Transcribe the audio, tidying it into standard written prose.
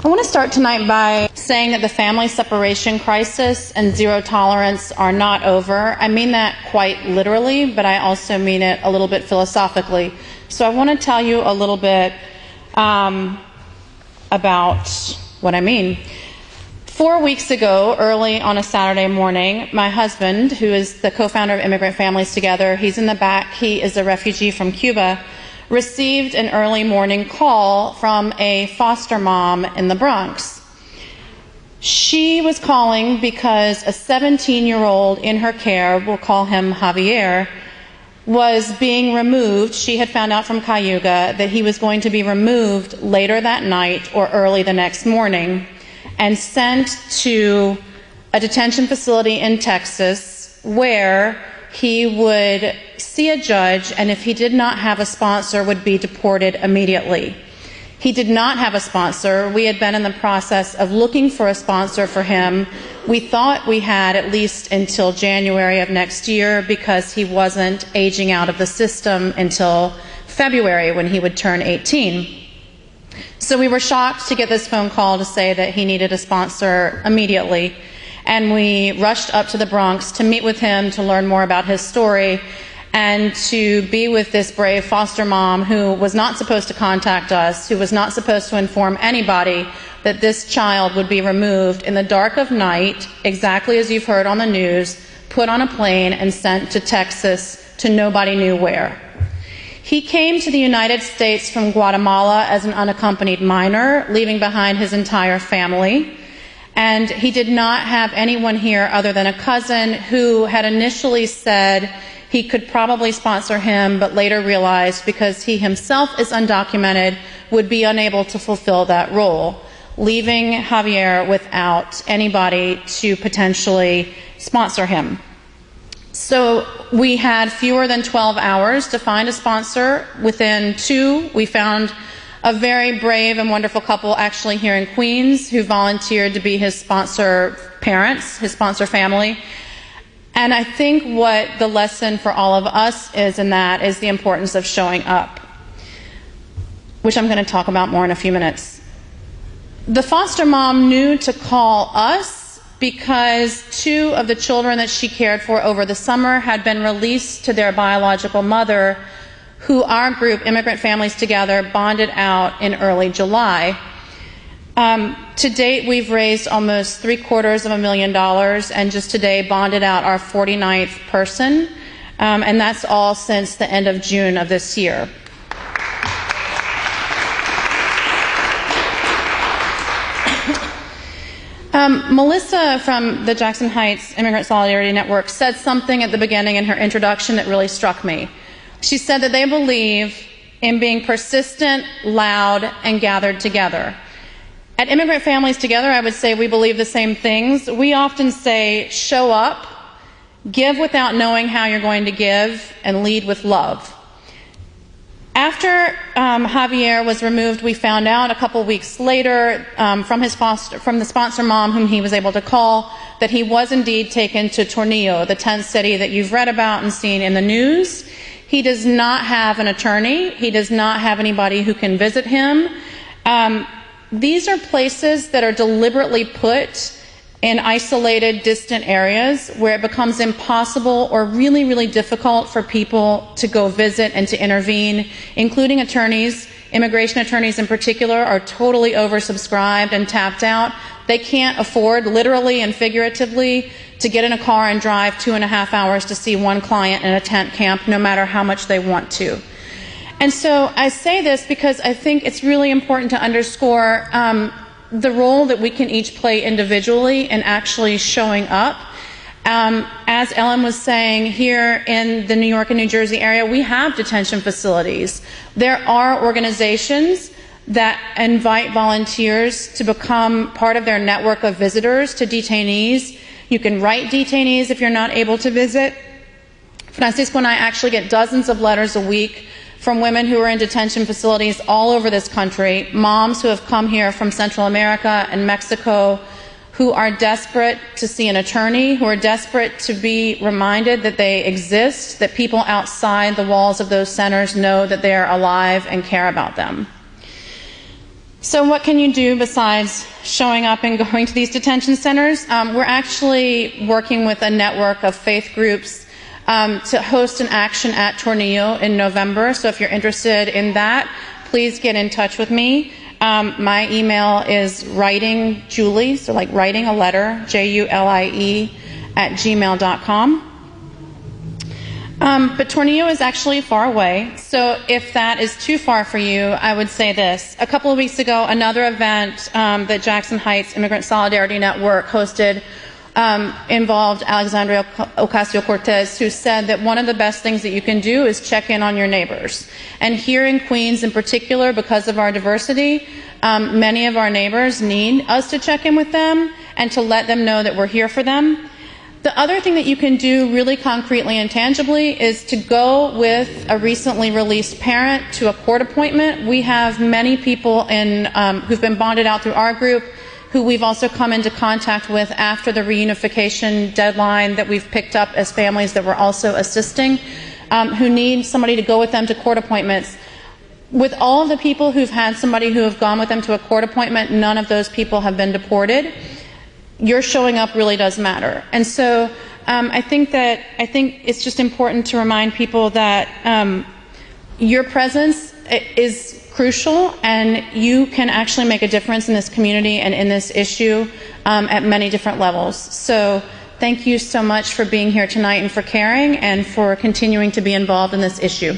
I want to start tonight by saying that the family separation crisis and zero tolerance are not over. I mean that quite literally, but I also mean it a little bit philosophically. So I want to tell you a little bit about what I mean. 4 weeks ago, early on a Saturday morning, my husband, who is the co-founder of Immigrant Families Together, he's in the back, he is a refugee from Cuba, received an early morning call from a foster mom in the Bronx. She was calling because a 17-year-old in her care, we'll call him Javier, was being removed. She had found out from Cayuga that he was going to be removed later that night or early the next morning and sent to a detention facility in Texas where he would see a judge, and if he did not have a sponsor, would be deported immediately. He did not have a sponsor. We had been in the process of looking for a sponsor for him. We thought we had at least until January of next year because he wasn't aging out of the system until February when he would turn 18. So we were shocked to get this phone call to say that he needed a sponsor immediately. And we rushed up to the Bronx to meet with him, to learn more about his story, and to be with this brave foster mom who was not supposed to contact us, who was not supposed to inform anybody that this child would be removed in the dark of night, exactly as you've heard on the news, put on a plane and sent to Texas to nobody knew where. He came to the United States from Guatemala as an unaccompanied minor, leaving behind his entire family. And he did not have anyone here other than a cousin who had initially said he could probably sponsor him, but later realized because he himself is undocumented, would be unable to fulfill that role, leaving Javier without anybody to potentially sponsor him. So we had fewer than 12 hours to find a sponsor. Within 2, we found a very brave and wonderful couple actually here in Queens who volunteered to be his sponsor parents, his sponsor family. And I think what the lesson for all of us is in that is the importance of showing up, which I'm going to talk about more in a few minutes. The foster mom knew to call us because 2 of the children that she cared for over the summer had been released to their biological mother, who our group, Immigrant Families Together, bonded out in early July. To date, we've raised almost $750,000 and just today bonded out our 49th person, and that's all since the end of June of this year. Melissa from the Jackson Heights Immigrant Solidarity Network said something at the beginning in her introduction that really struck me. She said that they believe in being persistent, loud, and gathered together. At Immigrant Families Together, I would say we believe the same things. We often say, show up, give without knowing how you're going to give, and lead with love. After Javier was removed, we found out a couple weeks later from the sponsor mom whom he was able to call that he was indeed taken to Tornillo, the tent city that you've read about and seen in the news. He does not have an attorney. He does not have anybody who can visit him. These are places that are deliberately put in isolated, distant areas where it becomes impossible or really, really difficult for people to go visit and to intervene, including attorneys. Immigration attorneys in particular are totally oversubscribed and tapped out. They can't afford, literally and figuratively, to get in a car and drive 2.5 hours to see one client in a tent camp, no matter how much they want to. And so I say this because I think it's really important to underscore the role that we can each play individually in actually showing up. As Ellen was saying, here in the New York and New Jersey area, we have detention facilities. There are organizations that invite volunteers to become part of their network of visitors to detainees. You can write detainees if you're not able to visit. Francisco and I actually get dozens of letters a week from women who are in detention facilities all over this country, moms who have come here from Central America and Mexico, who are desperate to see an attorney, who are desperate to be reminded that they exist, that people outside the walls of those centers know that they are alive and care about them. So what can you do besides showing up and going to these detention centers? We're actually working with a network of faith groups to host an action at Tornillo in November. So if you're interested in that, please get in touch with me. My email is writingjulie, so like writing a letter, JULIE, @gmail.com. But Tornillo is actually far away, so if that is too far for you, I would say this. A couple of weeks ago, another event that Jackson Heights Immigrant Solidarity Network hosted involved Alexandria Ocasio-Cortez, who said that one of the best things that you can do is check in on your neighbors. And here in Queens in particular, because of our diversity, many of our neighbors need us to check in with them and to let them know that we're here for them. The other thing that you can do really concretely and tangibly is to go with a recently released parent to a court appointment. We have many people who've been bonded out through our group who we've also come into contact with after the reunification deadline that we've picked up as families that we're also assisting, who need somebody to go with them to court appointments. With all of the people who've had somebody who have gone with them to a court appointment, none of those people have been deported. Your showing up really does matter. And so I think it's just important to remind people that your presence is crucial, and you can actually make a difference in this community and in this issue at many different levels. So thank you so much for being here tonight and for caring and for continuing to be involved in this issue.